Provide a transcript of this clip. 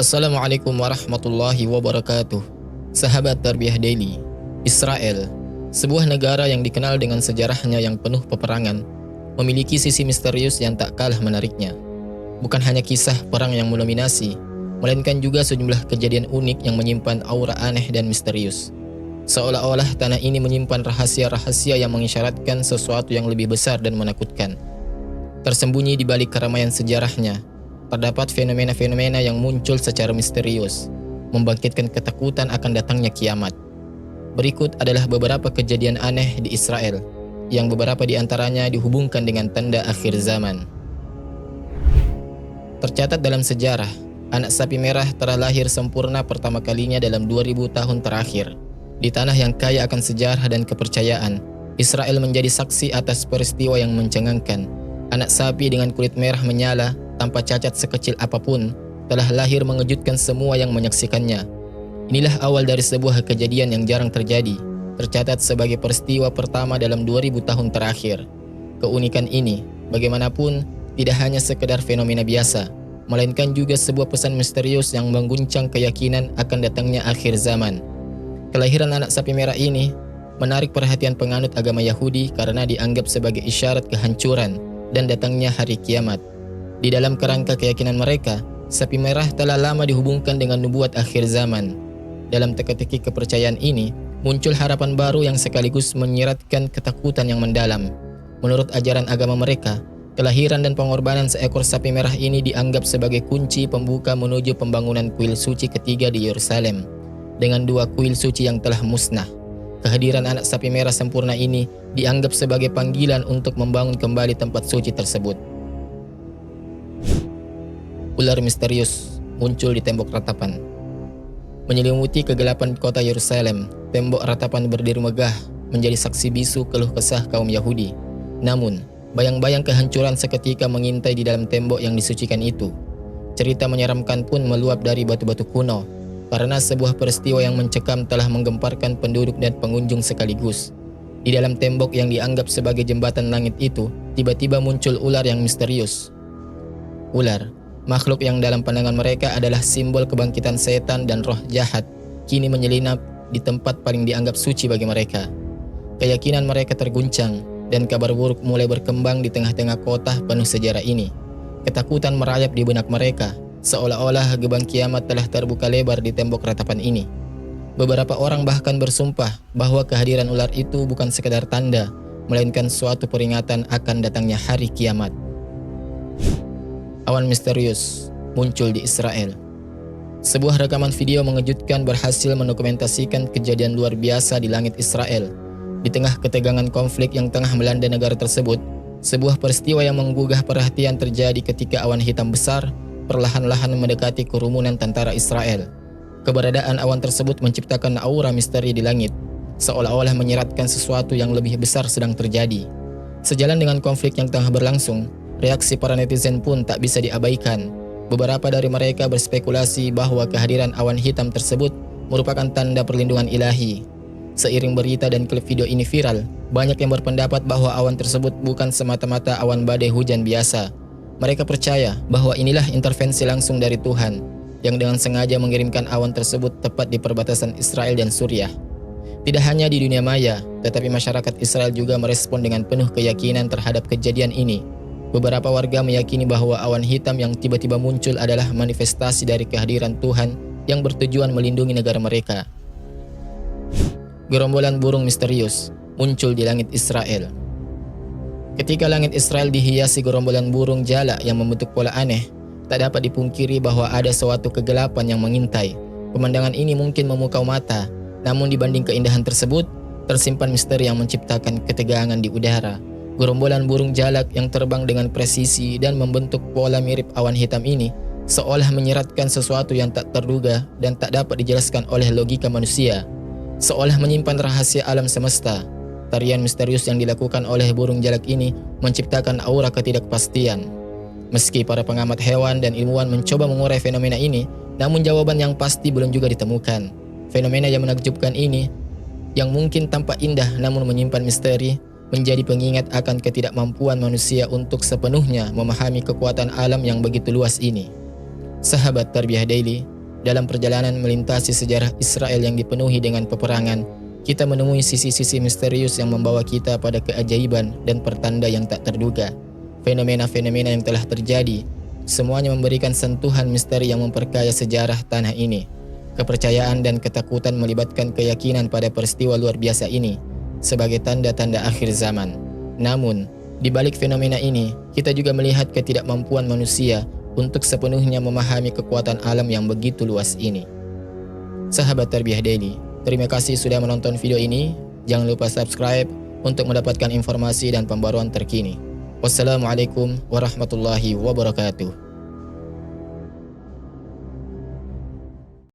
Assalamualaikum warahmatullahi wabarakatuh. Sahabat Tarbiyah Daily, Israel, sebuah negara yang dikenal dengan sejarahnya yang penuh peperangan, memiliki sisi misterius yang tak kalah menariknya. Bukan hanya kisah perang yang mendominasi, melainkan juga sejumlah kejadian unik yang menyimpan aura aneh dan misterius. Seolah-olah tanah ini menyimpan rahasia-rahasia yang mengisyaratkan sesuatu yang lebih besar dan menakutkan. Tersembunyi di balik keramaian sejarahnya, terdapat fenomena-fenomena yang muncul secara misterius, membangkitkan ketakutan akan datangnya kiamat. Berikut adalah beberapa kejadian aneh di Israel, yang beberapa di antaranya dihubungkan dengan tanda akhir zaman. Tercatat dalam sejarah, anak sapi merah telah lahir sempurna pertama kalinya dalam 2000 tahun terakhir. Di tanah yang kaya akan sejarah dan kepercayaan, Israel menjadi saksi atas peristiwa yang mencengangkan. Anak sapi dengan kulit merah menyala, tanpa cacat sekecil apapun, telah lahir mengejutkan semua yang menyaksikannya. Inilah awal dari sebuah kejadian yang jarang terjadi, tercatat sebagai peristiwa pertama dalam 2000 tahun terakhir. Keunikan ini, bagaimanapun, tidak hanya sekedar fenomena biasa, melainkan juga sebuah pesan misterius yang mengguncang keyakinan akan datangnya akhir zaman. Kelahiran anak sapi merah ini menarik perhatian penganut agama Yahudi karena dianggap sebagai isyarat kehancuran dan datangnya hari kiamat. Di dalam kerangka keyakinan mereka, sapi merah telah lama dihubungkan dengan nubuat akhir zaman. Dalam teka-teki kepercayaan ini, muncul harapan baru yang sekaligus menyiratkan ketakutan yang mendalam. Menurut ajaran agama mereka, kelahiran dan pengorbanan seekor sapi merah ini dianggap sebagai kunci pembuka menuju pembangunan kuil suci ketiga di Yerusalem. Dengan dua kuil suci yang telah musnah, kehadiran anak sapi merah sempurna ini dianggap sebagai panggilan untuk membangun kembali tempat suci tersebut. Ular misterius muncul di tembok ratapan. Menyelimuti kegelapan kota Yerusalem, tembok ratapan berdiri megah menjadi saksi bisu keluh kesah kaum Yahudi. Namun, bayang-bayang kehancuran seketika mengintai di dalam tembok yang disucikan itu. Cerita menyeramkan pun meluap dari batu-batu kuno, karena sebuah peristiwa yang mencekam telah menggemparkan penduduk dan pengunjung sekaligus. Di dalam tembok yang dianggap sebagai jembatan langit itu, tiba-tiba muncul ular yang misterius. Ular, makhluk yang dalam pandangan mereka adalah simbol kebangkitan setan dan roh jahat, kini menyelinap di tempat paling dianggap suci bagi mereka. Keyakinan mereka terguncang, dan kabar buruk mulai berkembang di tengah-tengah kota penuh sejarah ini. Ketakutan merayap di benak mereka, seolah-olah gerbang kiamat telah terbuka lebar di tembok ratapan ini. Beberapa orang bahkan bersumpah bahwa kehadiran ular itu bukan sekadar tanda, melainkan suatu peringatan akan datangnya hari kiamat. Awan misterius muncul di Israel. Sebuah rekaman video mengejutkan berhasil mendokumentasikan kejadian luar biasa di langit Israel. Di tengah ketegangan konflik yang tengah melanda negara tersebut, sebuah peristiwa yang menggugah perhatian terjadi ketika awan hitam besar perlahan-lahan mendekati kerumunan tentara Israel. Keberadaan awan tersebut menciptakan aura misteri di langit, seolah-olah menyiratkan sesuatu yang lebih besar sedang terjadi. Sejalan dengan konflik yang tengah berlangsung, reaksi para netizen pun tak bisa diabaikan. Beberapa dari mereka berspekulasi bahwa kehadiran awan hitam tersebut merupakan tanda perlindungan ilahi. Seiring berita dan klip video ini viral, banyak yang berpendapat bahwa awan tersebut bukan semata-mata awan badai hujan biasa. Mereka percaya bahwa inilah intervensi langsung dari Tuhan, yang dengan sengaja mengirimkan awan tersebut tepat di perbatasan Israel dan Suriah. Tidak hanya di dunia maya, tetapi masyarakat Israel juga merespon dengan penuh keyakinan terhadap kejadian ini. Beberapa warga meyakini bahwa awan hitam yang tiba-tiba muncul adalah manifestasi dari kehadiran Tuhan yang bertujuan melindungi negara mereka. Gerombolan burung misterius muncul di langit Israel. Ketika langit Israel dihiasi gerombolan burung jala yang membentuk pola aneh, tak dapat dipungkiri bahwa ada suatu kegelapan yang mengintai. Pemandangan ini mungkin memukau mata, namun dibanding keindahan tersebut, tersimpan misteri yang menciptakan ketegangan di udara. Gerombolan burung jalak yang terbang dengan presisi dan membentuk pola mirip awan hitam ini seolah menyiratkan sesuatu yang tak terduga dan tak dapat dijelaskan oleh logika manusia. Seolah menyimpan rahasia alam semesta. Tarian misterius yang dilakukan oleh burung jalak ini menciptakan aura ketidakpastian. Meski para pengamat hewan dan ilmuwan mencoba mengurai fenomena ini, namun jawaban yang pasti belum juga ditemukan. Fenomena yang menakjubkan ini, yang mungkin tampak indah namun menyimpan misteri, menjadi pengingat akan ketidakmampuan manusia untuk sepenuhnya memahami kekuatan alam yang begitu luas ini. Sahabat Tarbiyah Daily, Dalam perjalanan melintasi sejarah Israel yang dipenuhi dengan peperangan, kita menemui sisi-sisi misterius yang membawa kita pada keajaiban dan pertanda yang tak terduga. Fenomena-fenomena yang telah terjadi, semuanya memberikan sentuhan misteri yang memperkaya sejarah tanah ini. Kepercayaan dan ketakutan melibatkan keyakinan pada peristiwa luar biasa ini sebagai tanda-tanda akhir zaman. Namun, di balik fenomena ini, kita juga melihat ketidakmampuan manusia untuk sepenuhnya memahami kekuatan alam yang begitu luas ini. Sahabat Tarbiyah Daily, terima kasih sudah menonton video ini. Jangan lupa subscribe untuk mendapatkan informasi dan pembaruan terkini. Wassalamualaikum warahmatullahi wabarakatuh.